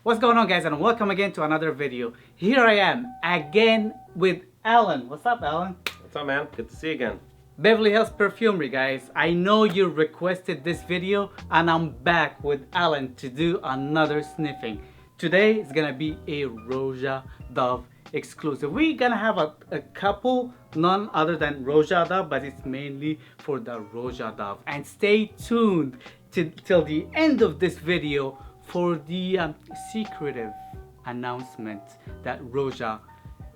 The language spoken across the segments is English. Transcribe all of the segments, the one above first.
What's going on, guys, and welcome again to another video. Here I am again with Alan. What's up, Alan? What's up, man? Good to see you again. Beverly Hills Perfumery, guys. I know you requested this video and I'm back with Alan to do another sniffing. Today is gonna be a Roja Dove exclusive. We're gonna have a couple, none other than Roja Dove, but it's mainly for the Roja Dove. And stay tuned till the end of this video for the secretive announcement that Roja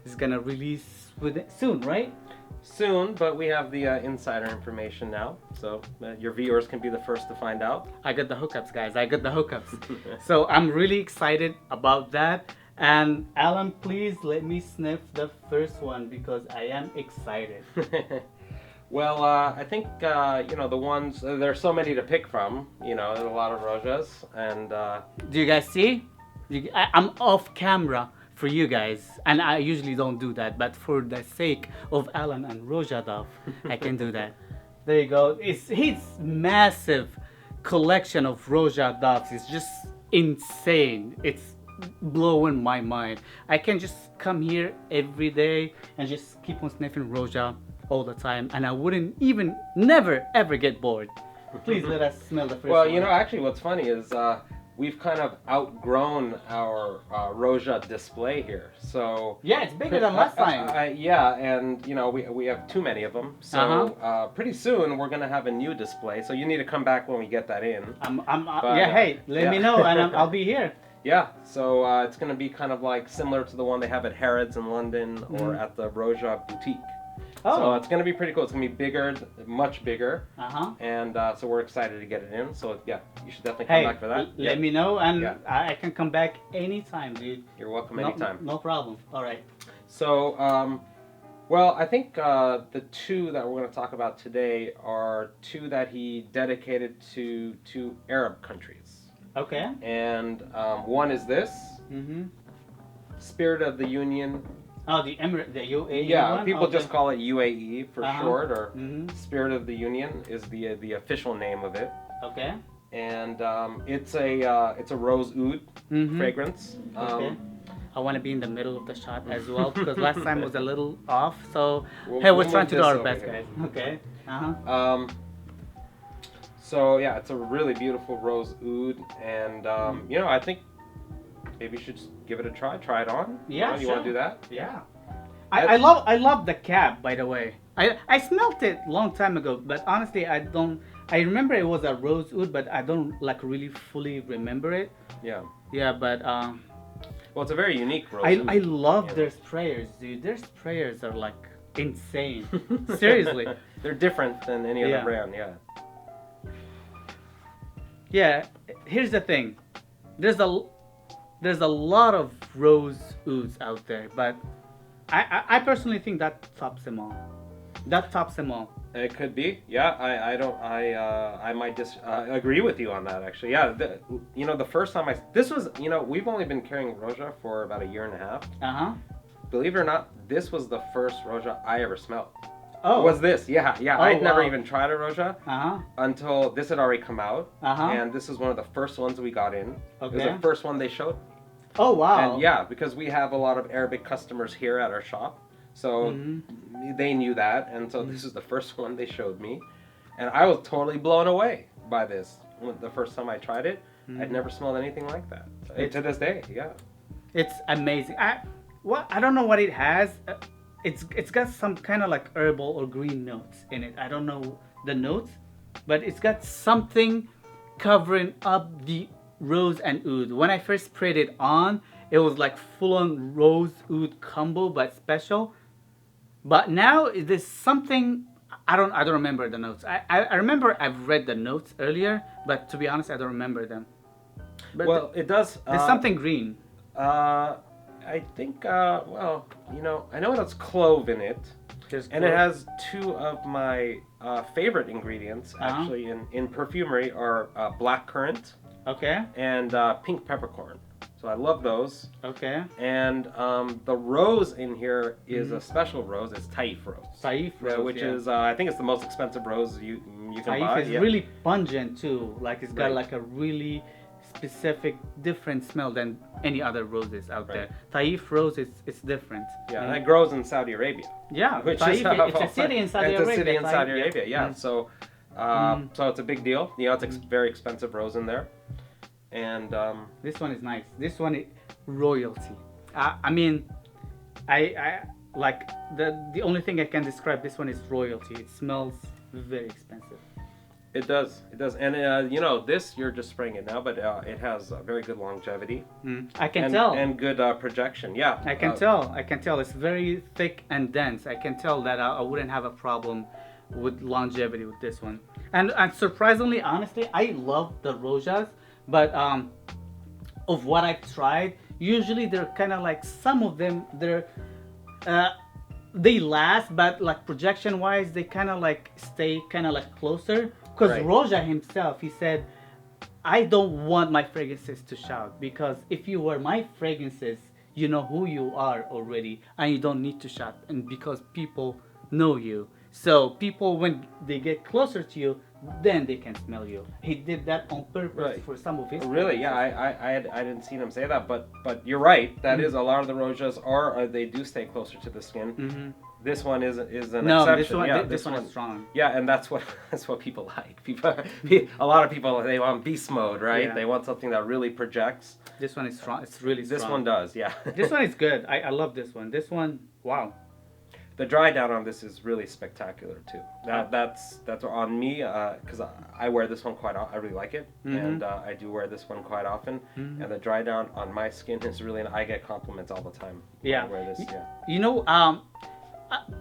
is gonna release with it soon, right? Soon, but we have the insider information now, so your viewers can be the first to find out. I got the hookups, guys. I got the hookups. So I'm really excited about that. And Alan, please let me sniff the first one because I am excited. Well, I think, the ones, there's so many to pick from, there's a lot of Rojas, and... Do you guys see? I'm off camera for you guys, and I usually don't do that, but for the sake of Alan and Roja Dove, I can do that. There you go. It's his massive collection of Roja Doves. It's just insane. It's blowing my mind. I can just come here every day and just keep on sniffing Roja all the time, and I wouldn't even never ever get bored. Please let us smell the first one. Well, actually what's funny is we've kind of outgrown our Roja display here. So yeah, it's bigger than last time. Yeah, and we have too many of them. So pretty soon we're gonna have a new display. So you need to come back when we get that in. Hey, let me know, and I'll be here. Yeah, so it's gonna be kind of like similar to the one they have at Harrods in London or at the Roja boutique. Oh. So it's gonna be pretty cool. It's gonna be bigger, much bigger. And so we're excited to get it in. So yeah, you should definitely come back for that. Let me know, and I can come back anytime, dude. You're welcome anytime. No problem. All right. So, well, I think the two that we're going to talk about today are two that he dedicated to two Arab countries. Okay. And one is this, Spirit of the Union. Oh, the UAE Yeah, one? people Okay. just call it UAE for short, or Spirit of the Union is the official name of it. Okay. And it's a rose oud fragrance. Okay. I want to be in the middle of the shot as well because last time was a little off. So we're trying to do our best, guys. Okay. So yeah, it's a really beautiful rose oud, and I think maybe you should just give it a try. Try it on. Yeah, You want to do that? Yeah. I love the cap, by the way. I smelled it long time ago, but honestly I don't. I remember it was a rose oud, but I don't really fully remember it. Yeah. Yeah, but well, it's a very unique rose oud. I love their sprayers, dude. Their sprayers are like insane. Seriously. They're different than any other brand. Yeah. Yeah. Here's the thing. There's a lot of rose ouds out there, but I personally think that tops them all. That tops them all. It could be. Yeah, I might agree with you on that, actually. Yeah, the first time this was, we've only been carrying Roja for about a year and a half. Believe it or not, this was the first Roja I ever smelled. Oh. Was this? Yeah. Oh, I'd never even tried a Roja until this had already come out. And this is one of the first ones we got in. Okay. It was the first one they showed. Oh, wow. And yeah, because we have a lot of Arabic customers here at our shop. So they knew that, and so this is the first one they showed me, and I was totally blown away by this. The first time I tried it, I'd never smelled anything like that. To this day, yeah. It's amazing. I don't know what it has. It's got some kind of like herbal or green notes in it. I don't know the notes, but it's got something covering up the rose and oud. When I first sprayed it on, it was like full-on rose oud combo, but special. But now there's something I don't remember the notes. I remember I've read the notes earlier, but to be honest, I don't remember them. But well, it does. There's something green. I think. Well, I know it has clove in it, and it has two of my favorite ingredients actually in perfumery are black currant. Okay. And pink peppercorn. So I love those. Okay. And the rose in here is a special rose. It's Taif rose. Taif rose, which is I think it's the most expensive rose you can buy. Taif is really pungent too. Like it's got like a really specific, different smell than any other roses out Right. there. Taif rose is it's different. Yeah, and it grows in Saudi Arabia. Yeah, Which Taif, is it's a city in Saudi it's Arabia. a city in Taif, Saudi yeah. Arabia. Yeah, so so it's a big deal. You know, it's very expensive rose in there, and This one is nice. This one is royalty. I mean, I like the only thing I can describe this one is royalty. It smells very expensive. it does, and you know, this you're just spraying it now, but it has very good longevity. I can and, tell. and good projection. Yeah, I can tell. I can tell. It's very thick and dense. I can tell that I wouldn't have a problem with longevity with this one. And surprisingly, honestly, I love the Rojas, but of what I've tried, usually they're kind of like some of them. They last, but like projection wise, they kind of like stay kind of like closer. Because Right. Roja himself, he said, I don't want my fragrances to shout, because if you wear my fragrances, you know who you are already, and you don't need to shout. And because people know you, so people when they get closer to you, then they can smell you. He did that on purpose Right. for some of his. Really, yeah, I didn't see him say that, but you're right. That is a lot of the Rojas are they do stay closer to the skin. Mm-hmm. This one is an No, exception. this one, yeah, this one is strong. Yeah, and that's what people like. People, a lot of people they want beast mode, right? Yeah. They want something that really projects. This one is strong. It's really strong. This one does, yeah. This one is good. I love this one. This one, wow. The dry down on this is really spectacular too. That's on me because I wear this one quite often. I really like it, and I do wear this one quite often. And the dry down on my skin is really. I get compliments all the time. When Yeah. I wear this. Yeah. You know,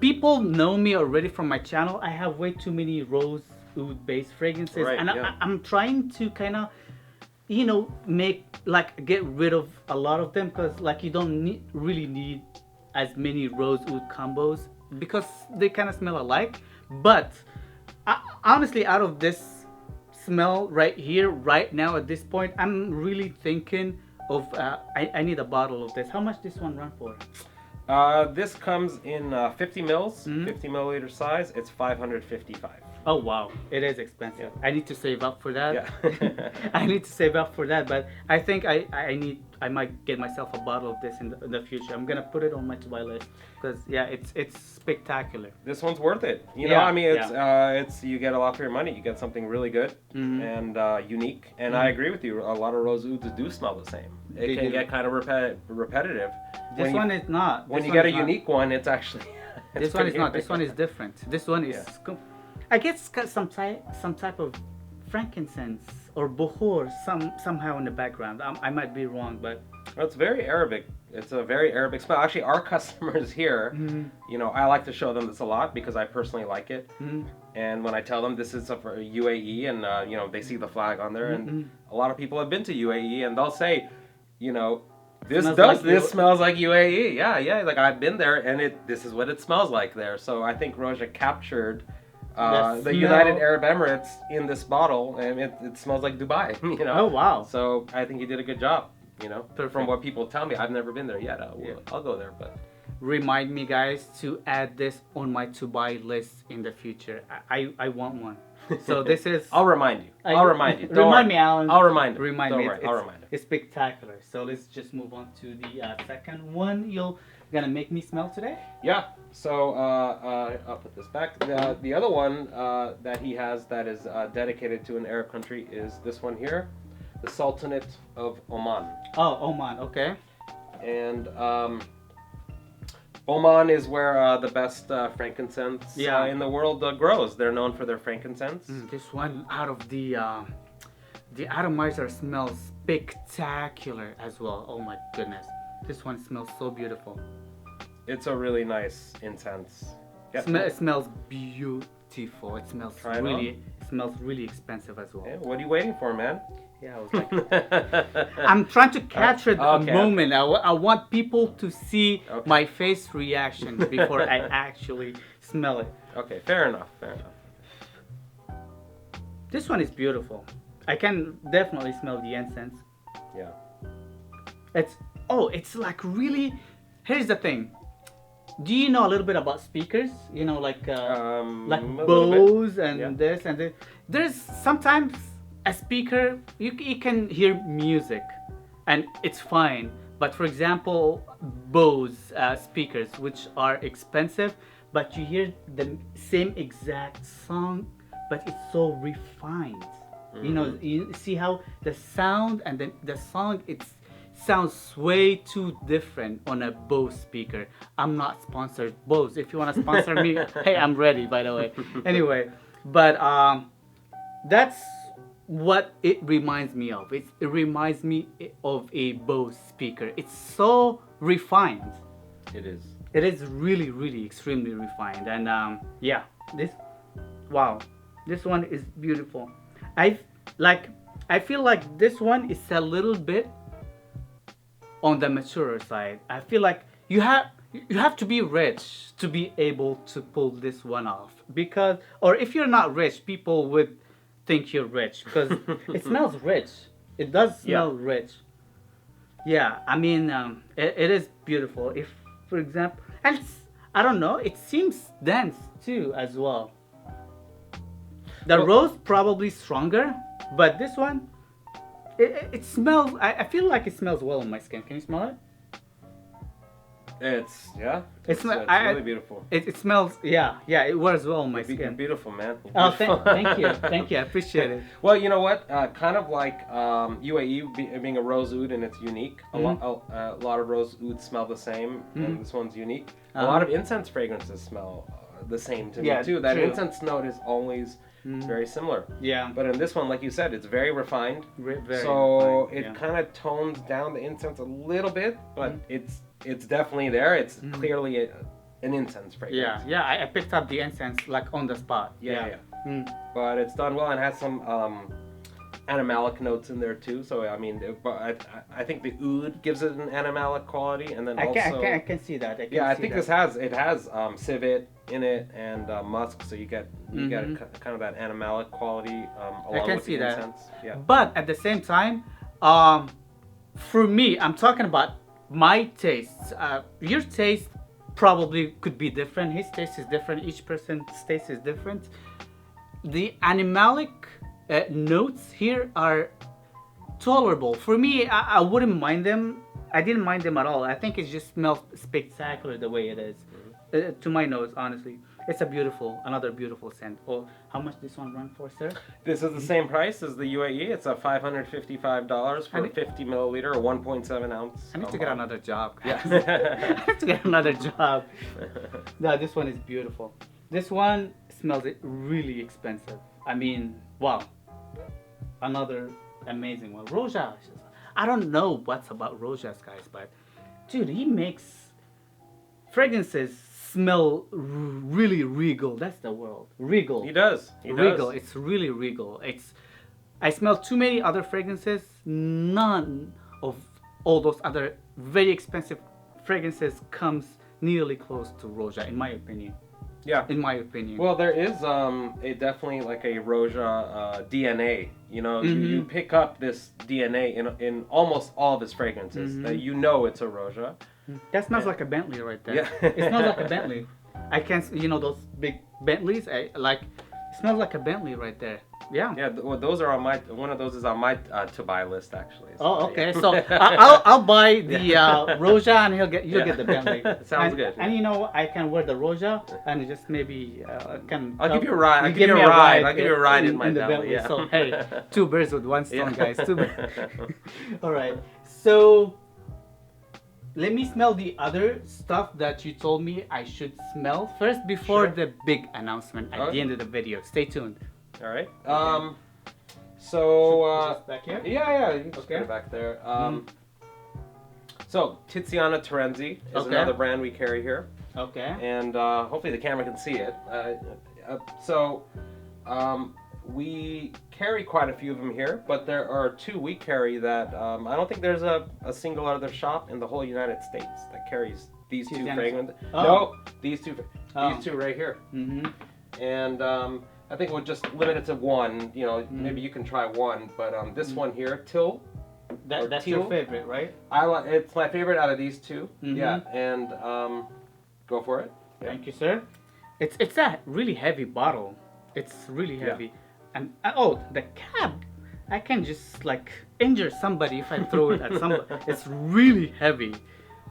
people know me already from my channel. I have way too many rose oud based fragrances, Right, and yeah. I'm trying to kind of, you know, get rid of a lot of them, because like you don't really need as many rose oud combos because they kind of smell alike. But honestly, out of this smell right here, right now at this point, I'm really thinking of I need a bottle of this. How much this one run for? This comes in 50 mils, 50 milliliter size. It's 555. Oh wow, it is expensive. I need to save up for that. Yeah. I need to save up for that, but I think I might get myself a bottle of this in the future. I'm gonna put it on my to buy list, because yeah, it's spectacular. This one's worth it. You know, Yeah, I mean, it's you get a lot for your money. You get something really good and unique. And I agree with you. A lot of rose ouds do smell the same. It They can do. get kind of repetitive. This When one you, is not. when This you one get a is not. unique one, it's actually. This one is not. This one is different. This one is. Yeah. I guess it's got some type of frankincense or bukhor somehow in the background. I might be wrong, but Well, it's very Arabic. It's a very Arabic smell. Actually, our customers here, you know, I like to show them this a lot because I personally like it. And when I tell them this is for UAE, and you know, they see the flag on there, and a lot of people have been to UAE, and they'll say, you know, this smells like UAE. Yeah, like I've been there, and this is what it smells like there. So I think Roja captured the United Arab Emirates in this bottle, and it smells like Dubai. You know. Oh wow. So I think he did a good job. You know, Perfect. from what people tell me, I've never been there yet. I'll go there, but Remind me, guys, to add this on my to buy list in the future. I want one. So this is. I'll remind you. I'll remind you. Don't Remind worry. me, Alan. I'll remind you. Remind Don't me. worry. I'll remind you. It's spectacular. So let's just move on to the second one. You're gonna make me smell today. Yeah. So I'll put this back. The other one that he has that is dedicated to an Arab country is this one here, the Sultanate of Oman. Oh, Oman. Okay. And Oman is where the best frankincense in the world grows. They're known for their frankincense. This one out of the atomizer smells spectacular as well. Oh my goodness. This one smells so beautiful. It's a really nice incense. Yep. It smells beautiful. It smells really expensive as well. Yeah, what are you waiting for, man? Yeah, I was like, I'm trying to capture the moment. I want people to see my face reaction before I actually smell it. Okay, fair enough. This one is beautiful. I can definitely smell the incense. Yeah. It's like really. Here's the thing. Do you know a little bit about speakers? You know, like a little Bose bit. and Yeah. this and this. There's sometimes a speaker, you can hear music, and it's fine. But for example, Bose speakers, which are expensive, but you hear the same exact song, but it's so refined. You know, you see how the sound and the song, it sounds way too different on a Bose speaker. I'm not sponsored, Bose. If you want to sponsor me, hey, I'm ready, by the way. Anyway, but that's what it reminds me of. It reminds me of a Bose speaker. It's so refined. It is. It is really, really extremely refined. And yeah, wow, this one is beautiful. I feel like this one is a little bit on the mature side. I feel like you have to be rich to be able to pull this one off, because, or if you're not rich, people would think you're rich because it smells rich. It does smell rich. Yeah, I mean, it is beautiful. If, for example, and I don't know, it seems dense too as well. The rose probably stronger, but this one, it smells. I feel like it smells well on my skin. Can you smell it? It's It's really beautiful. It smells. Yeah, it wears well on my skin. Beautiful, man. Oh, Beautiful. thank you. I appreciate it. Well, you know what? Kind of like UAE being a rose oud and it's unique. A lot of rose ouds smell the same, and this one's unique. A lot of incense fragrances smell the same to me too. That true. incense note is always very similar. Yeah. But in this one, like you said, it's very refined. Very so refined, it kind of tones down the incense a little bit, but it's definitely there. It's clearly an incense fragrance. Yeah. I picked up the incense like on the spot. Yeah. But it's done well and has some animalic notes in there too. So I mean, I think the oud gives it an animalic quality, and then I can see that. I think this has civet in it and musk, so you get kind of that animalic quality along with the incense. Yeah. But at the same time, for me, I'm talking about my tastes. Your taste probably could be different. His taste is different. Each person's taste is different. The animalic notes here are tolerable. For me, I wouldn't mind them. I didn't mind them at all. I think it just smells spectacular the way it is. To my nose, honestly. It's another beautiful scent. Oh, how much this one run for, sir? This is the same price as the UAE. It's a $555 for a 50 milliliter or 1.7 ounce. I need to get another job. Yeah. I have to get another job. No, this one is beautiful. This one smells really expensive. I mean, wow. Another amazing one. Roja. I don't know what's about Roja's, guys, but dude, he makes fragrances smell really regal. That's the word. Regal. He does. Regal. It's really regal. I smell too many other fragrances. None of all those other very expensive fragrances comes nearly close to Roja, in my opinion. Yeah. In my opinion. Well, there is a definitely like a Roja DNA. You know, you pick up this DNA in almost all of his fragrances. That you know it's a Roja. That smells like a Bentley right there. Yeah. It smells like a Bentley. I can't, those big Bentleys. It smells like a Bentley right there. Yeah. Yeah. Well, those are on one of those is on my to buy list actually. So, oh, okay. So I'll buy the Roja and you'll get the Bentley. Sounds good. And I can wear the Roja and just maybe I'll give you a ride. I'll give you a ride. I'll give you a ride in my Bentley. Yeah. So hey, two birds with one stone, guys. Two birds. All right. So let me smell the other stuff that you told me I should smell first before the big announcement at the end of the video. Stay tuned. All right. Okay. So just back here? Yeah. You can just put it back there. So Tiziana Terenzi is another brand we carry here. Okay. And hopefully the camera can see it. We carry quite a few of them here, but there are two we carry that I don't think there's a single other shop in the whole United States that carries these two fragrances. Oh. No, these two right here. And I think we'll just limit it to one. Maybe you can try one, but this one here, Till. That's your favorite, right? It's my favorite out of these two. Yeah, and go for it. Thank you, sir. It's a really heavy bottle. It's really heavy. And the cap. I can just like injure somebody if I throw it at somebody. It's really heavy,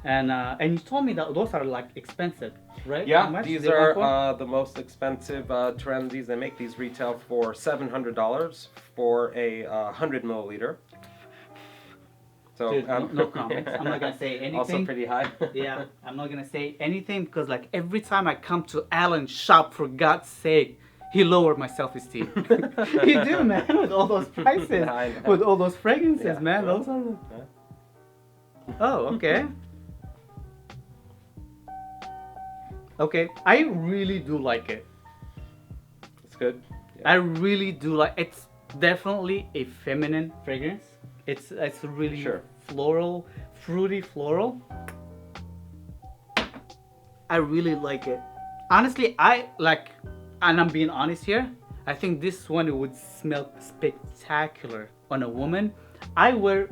and you told me that those are like expensive, right? How Yeah, much these they want for? are the most expensive Terenzis. They make these retail for $700 for a 100 milliliter. So Dude, no comments. I'm not gonna say anything. Also pretty high. Yeah, I'm not gonna say anything because like every time I come to Alan's shop, for God's sake, he lowered my self-esteem. He do, man, with all those prices, I know. with all those fragrances, Yeah. man. Those are. Oh, okay. Okay, I really do like it. It's good. I really do like. It's definitely a feminine fragrance. It's really Sure. floral, fruity floral. I really like it. Honestly, I like, and I'm being honest here. I think this one would smell spectacular on a woman. I wear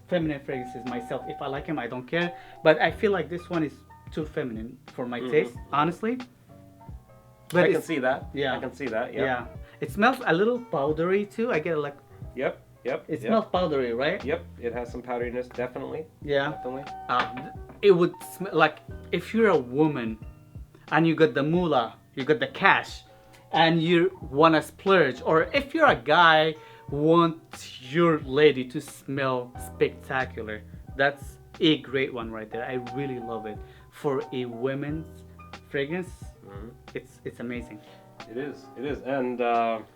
feminine fragrances myself. If I like them, I don't care. But I feel like this one is too feminine for my taste, honestly. But I can see that. Yeah. I can see that. Yeah. yeah, it smells a little powdery too. I get like Yep. Yep. it yep. smells powdery, right? Yep. It has some powderiness, definitely. Yeah. Definitely. It would smell like if you're a woman and you got the moolah, you got the cash, and you wanna splurge, or if you're a guy want your lady to smell spectacular, that's a great one right there. I really love it for a women's fragrance. It's amazing. It is. It is. And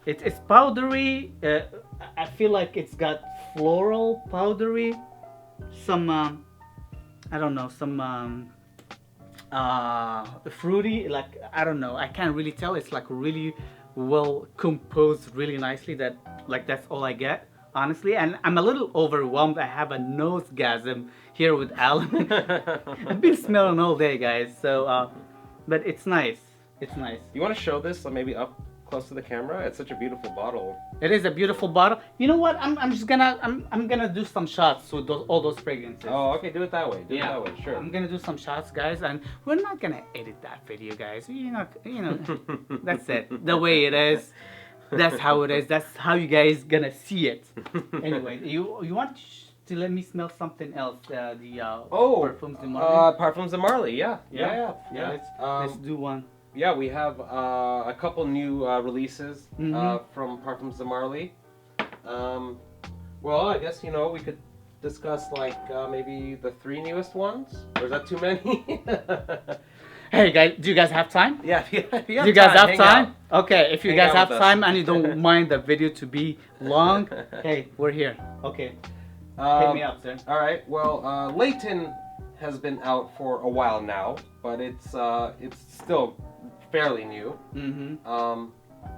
It's powdery. I feel like it's got floral, powdery, some I don't know, some fruity. Like I don't know. I can't really tell. It's like really well composed, really nicely. That's all I get, honestly. And I'm a little overwhelmed. I have a nosegasm here with Alan. I've been smelling all day, guys. So, but it's nice. It's nice. you want to show this maybe up close to the camera? It's such a beautiful bottle. It is a beautiful bottle. You know what? I'm just gonna I'm gonna do some shots with all those fragrances. Oh, okay. Do it that way. Do it that way. Sure. I'm gonna do some shots, guys, and we're not gonna edit that video, guys. You know, that's it. The way it is, that's how it is. That's how you guys gonna see it. Anyway, you want to let me smell something else? Parfums de Marly. Parfums de Marly. Yeah. Yeah. Let's do one. Yeah, we have a couple new releases from Parfums de Marly. Well, I guess we could discuss like maybe the 3 newest ones. Or is that too many? Hey guys, do you guys have time? Yeah, if you have You guys time, have hang time? out. Okay, if you Hang guys out have with us. time and you don't mind the video to be long, hey, we're here. Okay, hit me up, sir. All right. Well, Layton has been out for a while now, but it's still fairly new. Mm-hmm.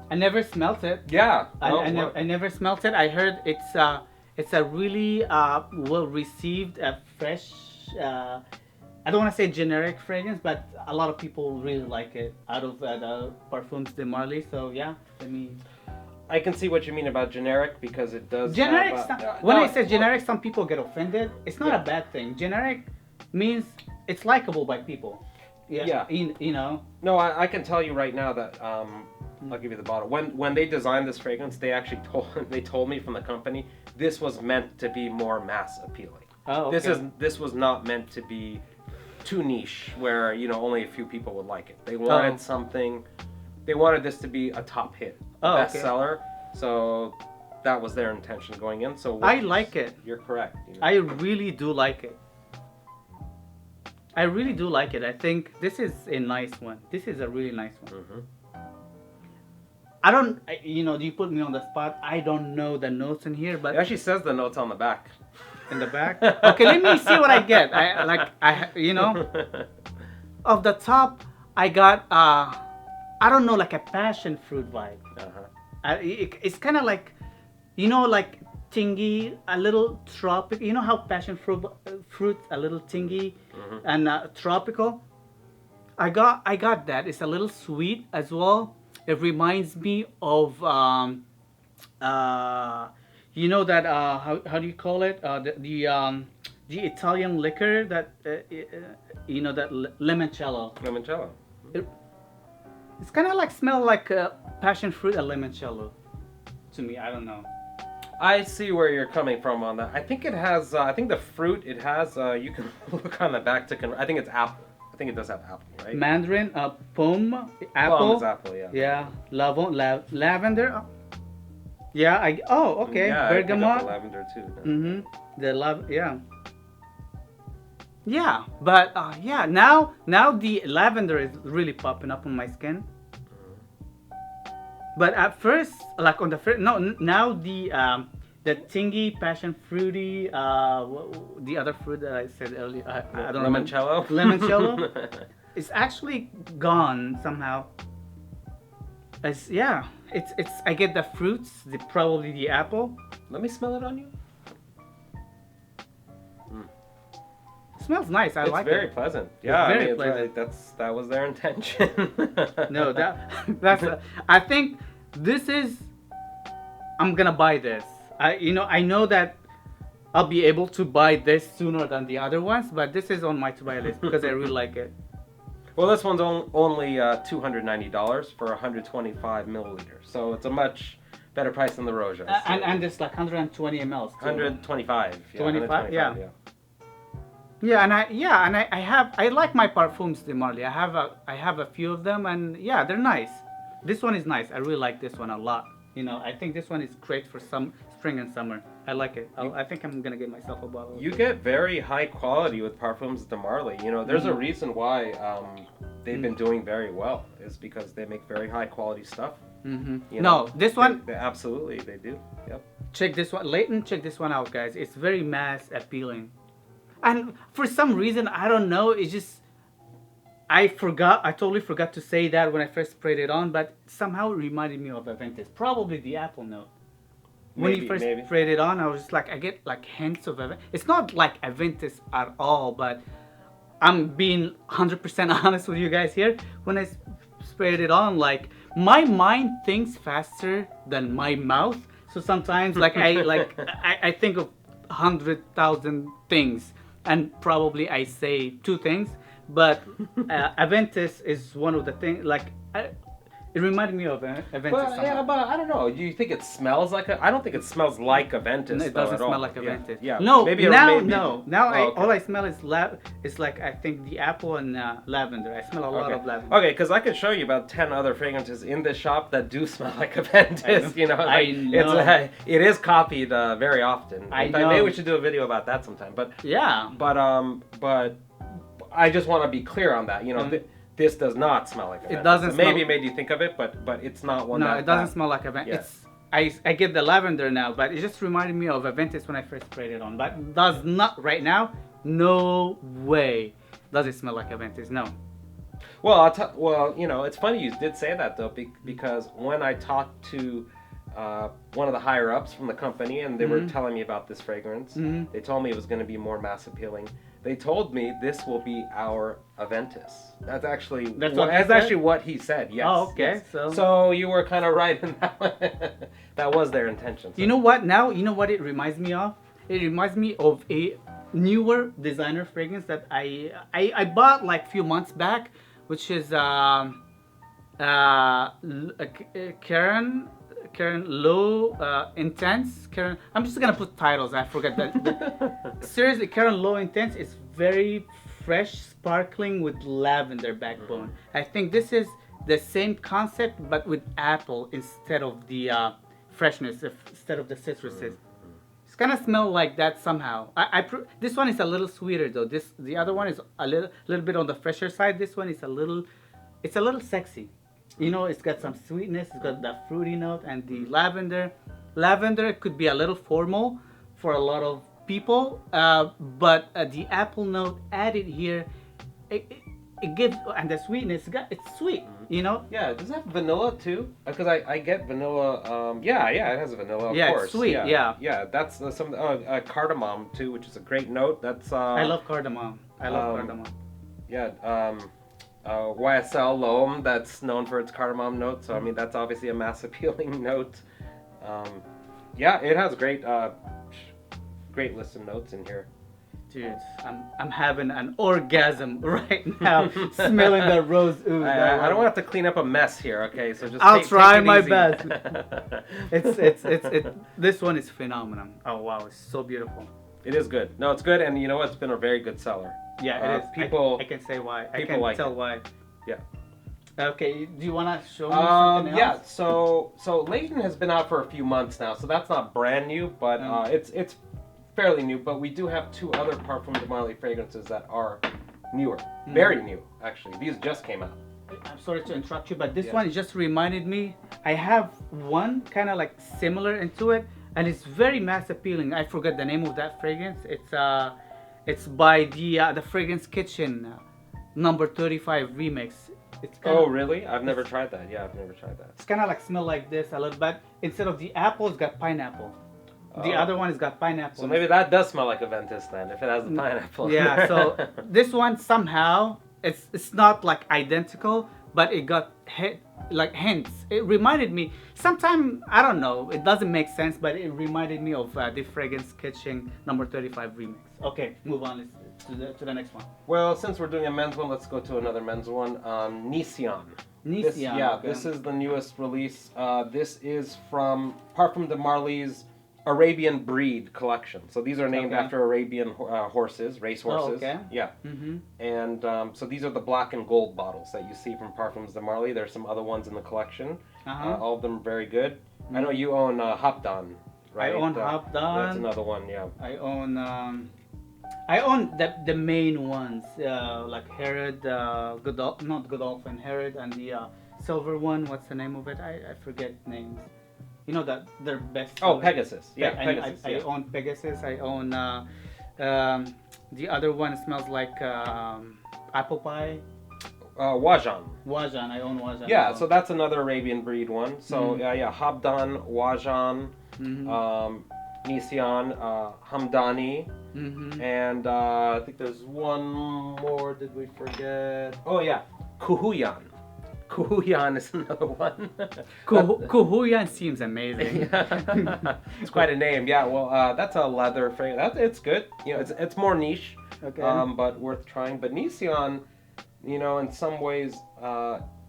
I never smelt it. Yeah. I never smelt it. I heard it's a really well received, fresh. I don't want to say generic fragrance, but a lot of people really like it out of the Parfums de Marly. So yeah, I can see what you mean about generic because it does. generic. Have, When no, I say generic, some people get offended. It's not a bad thing. Generic means it's likable by people. Yeah. You know. No, I can tell you right now that I'll give you the bottle. When they designed this fragrance, they actually told me from the company this was meant to be more mass appealing. Oh, okay. This was not meant to be too niche where only a few people would like it. They wanted something. They wanted this to be a top hit, bestseller. So that was their intention going in. So I like it. You're correct. I really do like it. I really do like it. I think this is a nice one. This is a really nice one. I don't, you put me on the spot. I don't know the notes in here, but It actually says the notes on the back. in the back. Okay, let me see what I get. Of the top, I got I don't know, like a passion fruit vibe. It's kind of like, like tingy, a little tropical. You know how passion fruit a little tingy and tropical. I got that. It's a little sweet as well. It reminds me of that how do you call it? The Italian liquor that that limoncello. Limoncello. It's kind of like smell like passion fruit and limoncello to me. I don't know. I see where you're coming from on that. I think it has. I think the fruit it has. You can look on the back to. I think it's apple. I think it does have apple, right? Mandarin, pomme, apple. Plum is apple, yeah. Yeah, lavender. Yeah, okay. Yeah, I picked up Bergamot. the lavender too. Mm-hmm. The love, yeah. Yeah, but yeah, now the lavender is really popping up on my skin. But at first, like on the first, no, now the tingy, passion fruity, the other fruit that I said earlier, I don't know. Limoncello. Limoncello. It's actually gone somehow. It's I get the fruits, probably the apple. Let me smell it on you. Smells nice. I like it. It's very pleasant. Yeah, very I mean, pleasant. That was their intention. No, that's. I think this is. I'm gonna buy this. I know that I'll be able to buy this sooner than the other ones, but this is on my to-buy list because I really like it. Well, this one's only $290 for 125 milliliters, so it's a much better price than the Roja. And it's like 120 mls. 125. Yeah, 25, yeah. Yeah, and I like my parfums de Marly. I have a few of them, and yeah, they're nice. This one is nice. I really like this one a lot. I think this one is great for some spring and summer. I like it. I think I'm gonna get myself a bottle. You get very high quality with parfums de Marly. There's a reason why they've been doing very well. Is because they make very high quality stuff. No, this one. They absolutely they do. Yep. Check this one, Layton. Check this one out, guys. It's very mass appealing. And for some reason, I don't know, it's just, I totally forgot to say that when I first sprayed it on, but somehow it reminded me of Aventus. Probably the apple note. When you first sprayed it on, I was just like, I get like hints of Aventus. It's not like Aventus at all, but I'm being 100% honest with you guys here. When I sprayed it on, like, my mind thinks faster than my mouth. So sometimes, like, I think of 100,000 things. And probably I say two things, but Aventus is one of the things. Like it reminded me of Aventus. But I don't know. Do you think it smells like I don't think it smells like Aventus. No, it doesn't smell like Aventus. Yeah. No. Maybe Now all I smell is It's like I think the apple and lavender. I smell a lot of lavender. Okay, because I could show you about 10 other fragrances in this shop that do smell like Aventus. I know. It is copied very often. I know. Maybe we should do a video about that sometime. But yeah. But I just want to be clear on that. This does not smell like Aventus. It doesn't. Maybe it made you think of it, but it's not one. No, it doesn't smell like Aventus. Yeah. I get the lavender now, but it just reminded me of Aventus when I first sprayed it on. But does not right now. No way does it smell like Aventus. No. Well, it's funny you did say that though, because when I talked to one of the higher ups from the company, and they were telling me about this fragrance, they told me it was going to be more mass appealing. They told me this will be our Aventus. That's actually what he said. Yes. Oh, okay. Yes. So you were kind of right in that one. That was their intention. So. You know what? Now you know what it reminds me of. It reminds me of a newer designer fragrance that I bought like a few months back, which is Karen Low Intense. Karen, I'm just gonna put titles. I forget that. Seriously, Karen Low Intense is very fresh, sparkling with lavender backbone. I think this is the same concept, but with apple instead of the freshness, instead of the citruses. It's gonna smell like that somehow. This one is a little sweeter though. The other one is a little bit on the fresher side. This one is a little sexy. It's got some sweetness, it's got that fruity note, and the lavender. Lavender could be a little formal for a lot of people, but the apple note added here, it gives, and the sweetness, it's sweet, Yeah, does it have vanilla too? Because I get vanilla, it has vanilla, of course. Yeah, it's sweet, yeah. Yeah, that's some cardamom too, which is a great note. That's I love cardamom. Cardamom. Yeah, YSL L'Homme, that's known for its cardamom note, so I mean that's obviously a mass appealing note. Yeah, it has great list of notes in here. Dude, I'm having an orgasm right now, smelling the rose oud. I don't want to clean up a mess here, okay? So just I'll try take it my easy. best. It's this one is phenomenal. Oh wow, it's so beautiful. It is good. No, it's good, and you know what? It's been a very good seller. Yeah, it is. People, I can say why. I people can like tell it. why. Yeah. Okay, do you want to show me something else? Yeah. So Layton has been out for a few months now, so that's not brand new, but it's fairly new. But we do have two other Parfum de Marly fragrances that are newer, very new actually. These just came out. I'm sorry to interrupt you, but this Yeah. one just reminded me. I have one kind of like similar into it, and it's very mass appealing. I forget the name of that fragrance. It's by the Fragrance Kitchen, number 35 remix. It's kinda, Oh, really? I've never tried that. Yeah, I've never tried that. It's kind of like smell like this a little bit. Instead of the apple, it's got pineapple. The Oh. other one has got pineapple. So maybe that does smell like a Ventus then, if it has the pineapple. Yeah. So this one somehow it's not like identical, but it got hints. It reminded me. Sometime I don't know. It doesn't make sense, but it reminded me of the Fragrance Kitchen number 35 remix. Okay, move on to the next one. Well, since we're doing a men's one, let's go to another men's one. Nisson. Nisson. Okay. This is the newest release. This is from Parfum de Marly's Arabian Breed collection. So these are named after Arabian horses, race horses. Oh, okay. Yeah. Mm-hmm. And so these are the black and gold bottles that you see from Parfums de Marly. There's some other ones in the collection. All of them very good. I know you own Habdan, right? I own Habdan. That's another one, yeah. I own the main ones, like Herod, not Godolphin, Herod, and the silver one. What's the name of it? I forget names. You know that they're best. Oh, Pegasus. Yeah, Pegasus. I own Pegasus. I own the other one smells like apple pie. Wajan. Wajan. I own Wajan. Yeah, so that's another Arabian Breed one. So yeah, Habdan, Wajan, Nissan, Hamdani, and I think there's one more. Did we forget? Oh yeah, Kuhuyan. Kuhuyan is another one. Kuhuyan seems amazing. It's quite a name. Yeah, well, that's a leather fragrance. It's good. You know, it's more niche, but worth trying. But Nissan, you know, in some ways,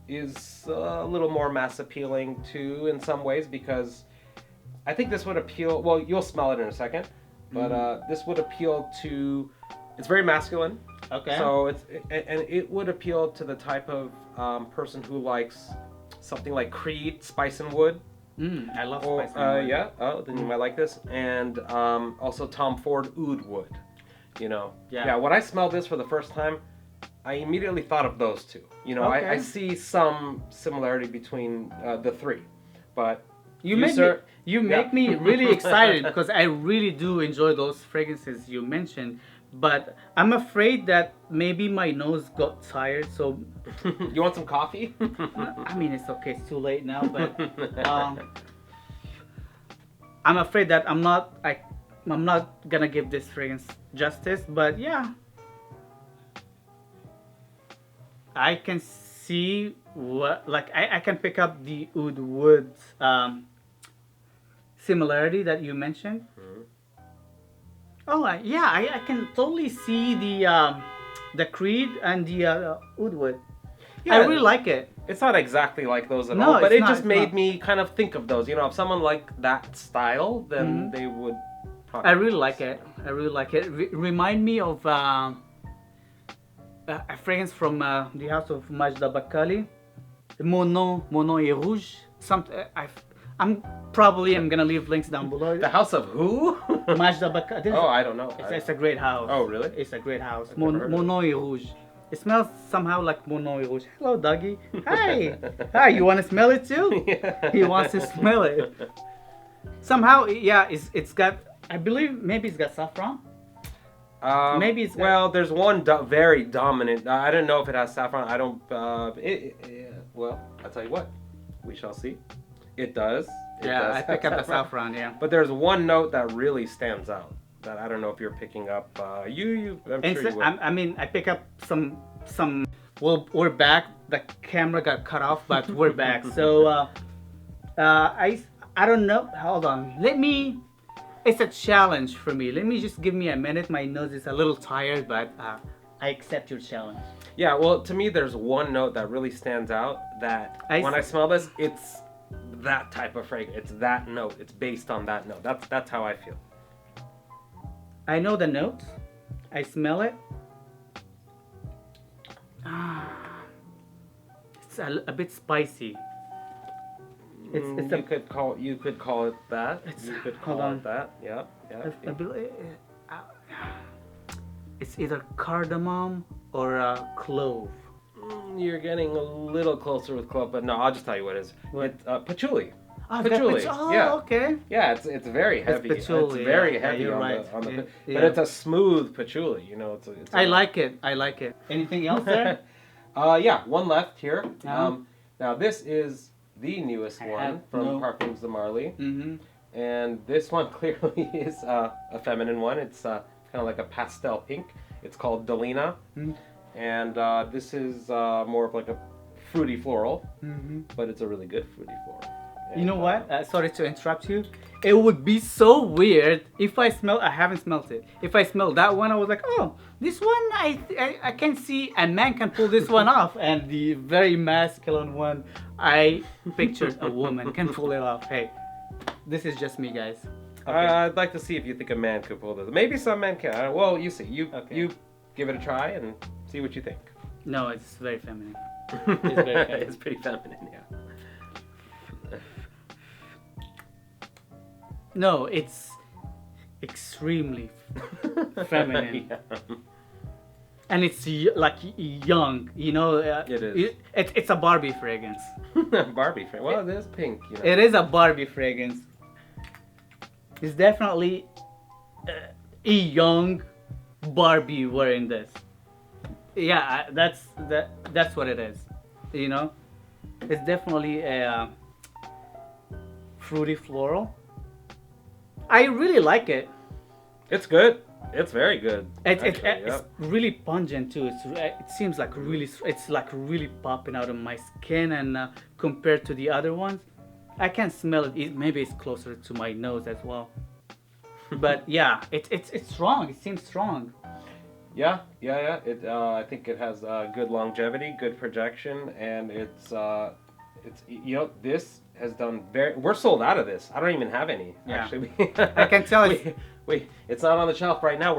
is a little more mass appealing too. In some ways, because I think this would appeal. Well, you'll smell it in a second, but this would appeal to. It's very masculine. Okay. So it would appeal to the type of person who likes something like Creed, Spice and Wood. I love Spice and Wood. Yeah. Oh, then you might like this, and also Tom Ford Oud Wood. You know. Yeah. When I smelled this for the first time, I immediately thought of those two. You know, I see some similarity between the three, but you make me really excited because I really do enjoy those fragrances you mentioned. But I'm afraid that maybe my nose got tired, so... You want some coffee? I mean, it's okay, it's too late now, but... I'm afraid that I'm not gonna give this fragrance justice, but yeah. I can see what... Like, I can pick up the oud wood similarity that you mentioned. Oh yeah, I can totally see the Creed and the oud wood. Yeah, I really like it. It's not exactly like those at all, but it just made me kind of think of those. You know, if someone liked that style, then they would probably... I really like it. I really like it. Remind me of a fragrance from the house of Majda Bakali, Mon Nom est Rouge. I'm gonna leave links down below. The house of who? Majda Bakali. Oh, I don't know. It's a great house. Oh, really? It's a great house. Mon Nom est Rouge. It smells somehow like Mon Nom est Rouge. Hello, doggy. Hi. Hi. You want to smell it too? Yeah. He wants to smell it. Somehow, yeah. It's got. I believe maybe it's got saffron. Maybe it's got... Well, there's one very dominant. I don't know if it has saffron. I don't. Well, I'll tell you what. We shall see. It does. I pick up the saffron, yeah. But there's one note that really stands out that I don't know if you're picking up. I'm sure you will. I mean, I pick up some. Well, we're back. The camera got cut off, but we're back. So, I don't know. Hold on. Let me it's a challenge for me. Let me just give me a minute. My nose is a little tired, but I accept your challenge. Yeah, well, to me, there's one note that really stands out that when I smell this, it's that type of fragrance. It's that note. It's based on that note. That's how I feel. I know the note. I smell it. It's a bit spicy. You could call it that. You could call it that. Yeah. It's either cardamom or clove. You're getting a little closer with clove, but no, I'll just tell you what it is. What? It's patchouli. Oh, Patchouli. Yeah. Okay. Yeah, it's very heavy. It's patchouli, very heavy you're on right. the Yeah. but it's a smooth patchouli. You know, it's I like it. Anything else there? Yeah, one left here. Uh-huh. Now this is the newest one from Parfums de Marly. Mm-hmm. And this one clearly is a feminine one. It's kind of like a pastel pink. It's called Delina. Mm-hmm. And this is more of like a fruity floral, Mm-hmm. but it's a really good fruity floral. And, You know what? Sorry to interrupt you. It would be so weird if I haven't smelled it. If I smelled that one, I was like, oh, this one, I can see a man can pull this one off. And the very masculine one, I pictured a woman can pull it off. Hey, this is just me, guys. Okay. I'd like to see if you think a man could pull this. Maybe some men can. Well, you see. You give it a try and see what you think. No, it's very feminine. It's very feminine. It's pretty feminine, yeah. No, it's extremely feminine. Yeah. And it's like young, you know. It is. It's a Barbie fragrance. Barbie fragrance. Well, it is pink. You know. It is a Barbie fragrance. It's definitely a young Barbie wearing this. Yeah, that's what it is. You know, it's definitely a fruity floral. I really like it. It's good. It's very good. It's really pungent too. It seems like it's like really popping out of my skin, and compared to the other ones, I can smell it. Maybe it's closer to my nose as well. But yeah, it's strong. It seems strong. Yeah. I think it has good longevity, good projection, and it's this has done we're sold out of this. I don't even have any actually. I can tell you. It's not on the shelf right now.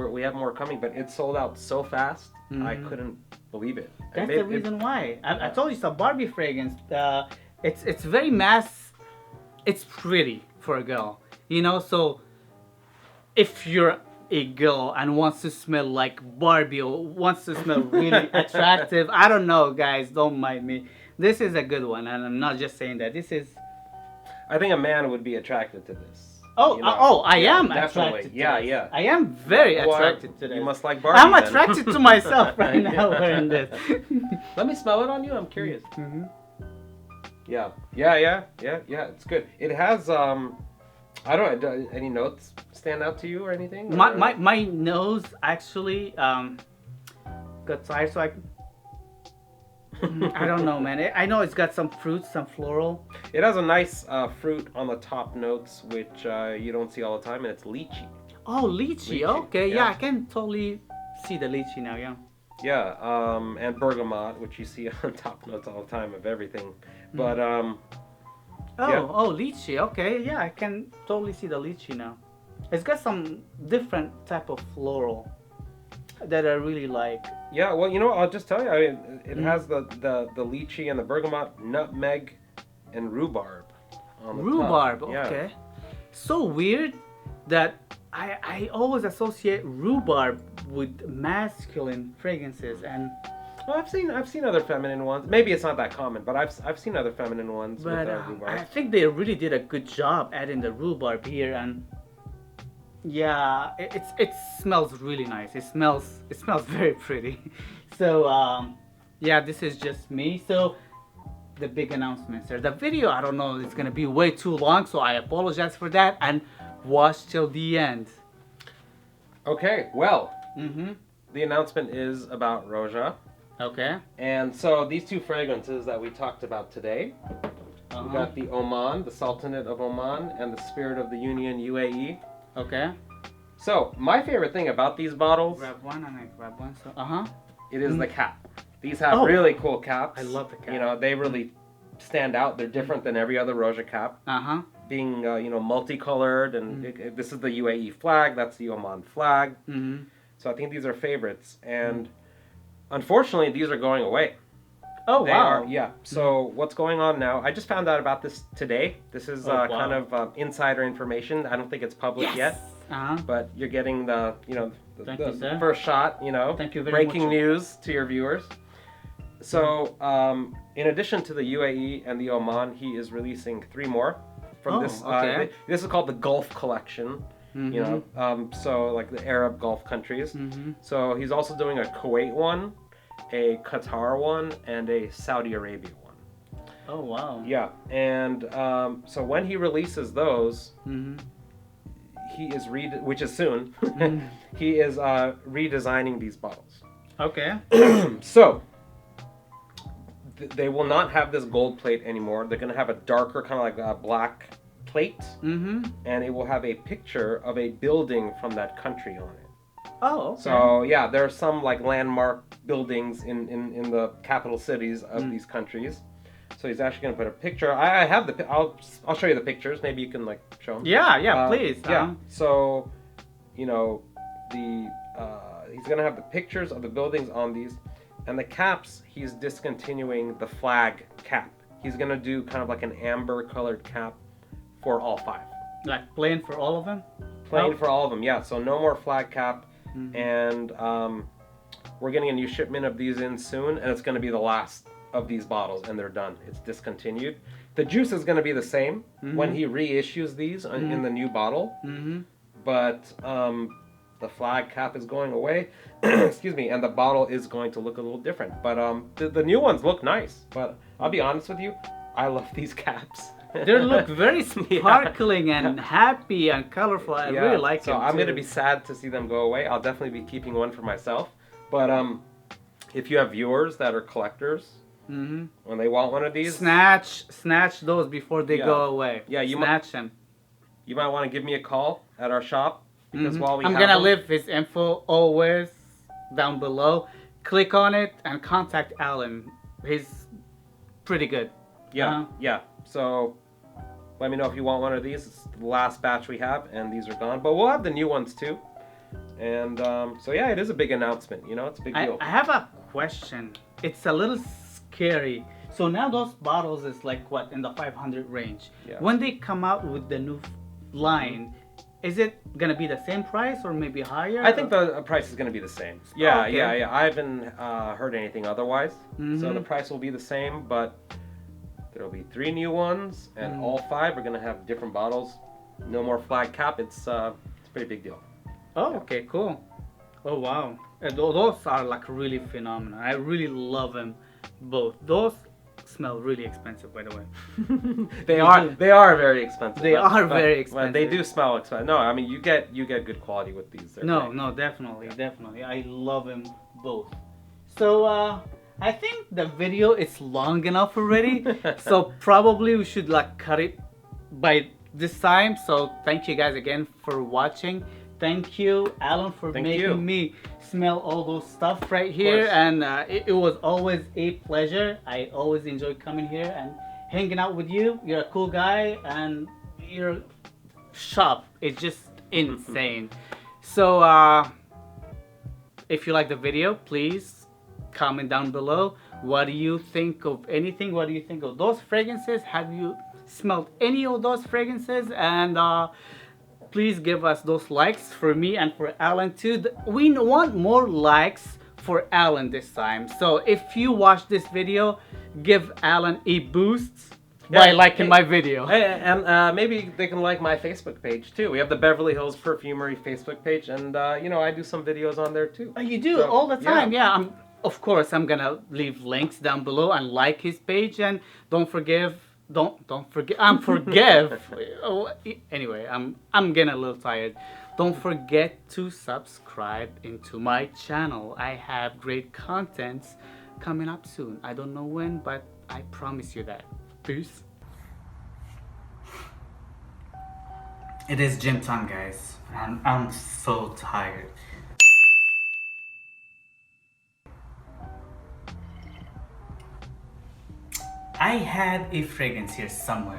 We have more coming, but it sold out so fast. Mm-hmm. I couldn't believe it. That's the reason why. I told you it's a Barbie fragrance. It's very it's pretty for a girl, you know. So if you're a girl and wants to smell like Barbie or wants to smell really attractive, I don't know, guys. Don't mind me. This is a good one, and I'm not just saying that. This is. I think a man would be attracted to this. Oh, you know? I am definitely. attracted to Yeah, this. yeah. I am very attracted to this. You must like Barbie. I'm then. attracted to myself right now wearing this. Let me smell it on you. I'm curious. Mm-hmm. Yeah. It's good. It has I don't know. Any notes stand out to you or anything? My nose actually got tired, so I don't know, man. I know it's got some fruits, some floral. It has a nice fruit on the top notes, which you don't see all the time, and it's lychee. Oh, lychee. Okay, yeah, I can totally see the lychee now. Yeah. Yeah, and bergamot, which you see on top notes all the time of everything. But lychee. Okay, yeah, I can totally see the lychee now. It's got some different type of floral that I really like. Yeah, well, you know what, I'll just tell you. I mean, it has the lychee and the bergamot, nutmeg, and rhubarb on the Rhubarb, top. okay. Yeah. So weird that I always associate rhubarb with masculine fragrances, and well, I've seen other feminine ones. Maybe it's not that common, but I've seen other feminine ones with rhubarb. I think they really did a good job adding the rhubarb here, and yeah, it smells really nice. It smells very pretty. So yeah, this is just me. So the big announcement, sir. The video, I don't know, it's gonna be way too long, so I apologize for that, and watch till the end. Okay, well, the announcement is about Roja. Okay. And so these two fragrances that we talked about today We got the Oman, the Sultanate of Oman, and the Spirit of the Union UAE. Okay. So, my favorite thing about these bottles... Grab one and I grab one. So, it is the cap. These have really cool caps. I love the cap. You know, they really stand out. They're different than every other Roja cap. Being, you know, multicolored, and this is the UAE flag, that's the Oman flag. So I think these are favorites, and unfortunately, these are going away. Oh, wow. Yeah. So what's going on now? I just found out about this today. This is kind of insider information. I don't think it's public yet. But you're getting the, you know, the first shot, you know, Thank you very breaking much. news to your viewers. So, in addition to the UAE and the Oman, he is releasing 3 more from this. This is called the Gulf Collection. You know, so like the Arab Gulf countries. So he's also doing a Kuwait one, a Qatar one, and a Saudi Arabia one. Oh, wow. Yeah, and so when he releases those, he is which is soon. He is redesigning these bottles. Okay. So they will not have this gold plate anymore. They're gonna have a darker, kind of like a black plate, and it will have a picture of a building from that country on it. Oh, okay. So yeah, there are some like landmark buildings in the capital cities of these countries. So he's actually gonna put a picture. I have the. I'll show you the pictures. Maybe you can like show them. Yeah, please. Yeah. So, you know, he's gonna have the pictures of the buildings on these, and the caps. He's discontinuing the flag cap. He's gonna do kind of like an amber colored cap for all 5. Like plain for all of them? Plain for all of them, yeah. So no more flag cap, and we're getting a new shipment of these in soon, and it's going to be the last of these bottles, and they're done. It's discontinued. The juice is going to be the same when he reissues these in the new bottle, but the flag cap is going away. Excuse me, and the bottle is going to look a little different. But the new ones look nice. But I'll be honest with you, I love these caps. They look very sparkling and happy and colorful. I really like them. So I'm going to too. be sad to see them go away. I'll definitely be keeping one for myself. But if you have viewers that are collectors, when they want one of these, snatch those before they go away. Yeah, snatch them. You might want to give me a call at our shop because while I'm gonna leave his info always down below. Click on it and contact Alan. He's pretty good. Yeah, yeah. So let me know if you want one of these. It's the last batch we have, and these are gone. But we'll have the new ones too. And so yeah, it is a big announcement. You know, it's a big deal. I have a question. It's a little scary. So now those bottles is like what, in the 500 range. Yeah. When they come out with the new line, is it gonna be the same price or maybe higher? I think the price is gonna be the same. Yeah, okay. yeah. I haven't heard anything otherwise. So the price will be the same, but there'll be 3 new ones, and all 5 are gonna have different bottles. No more flag cap. It's a pretty big deal. Oh, okay, cool. Oh, wow. Those are like really phenomenal. I really love them both. Those smell really expensive, by the way. They are very expensive. They are very expensive. They do smell expensive. No, I mean you get good quality with these. They're no, great. no, definitely. I love them both. So I think the video is long enough already. So probably we should like cut it by this time. So thank you guys again for watching. Thank you, Alan, for making me smell all those stuff right here. And it was always a pleasure. I always enjoy coming here and hanging out with you. You're a cool guy, and your shop is just insane. So if you like the video, please comment down below. What do you think of anything? What do you think of those fragrances? Have you smelled any of those fragrances? And please give us those likes for me and for Alan too. We want more likes for Alan this time. So if you watch this video, give Alan a boost by liking my video. And maybe they can like my Facebook page too. We have the Beverly Hills Perfumery Facebook page, and you know, I do some videos on there too. Oh, you do all the time? Yeah. Of course, I'm gonna leave links down below and like his page, and don't forgive. Anyway, I'm getting a little tired. Don't forget to subscribe into my channel. I have great contents coming up soon. I don't know when, but I promise you that. Peace. It is gym time, guys, and I'm so tired. I had a fragrance here somewhere.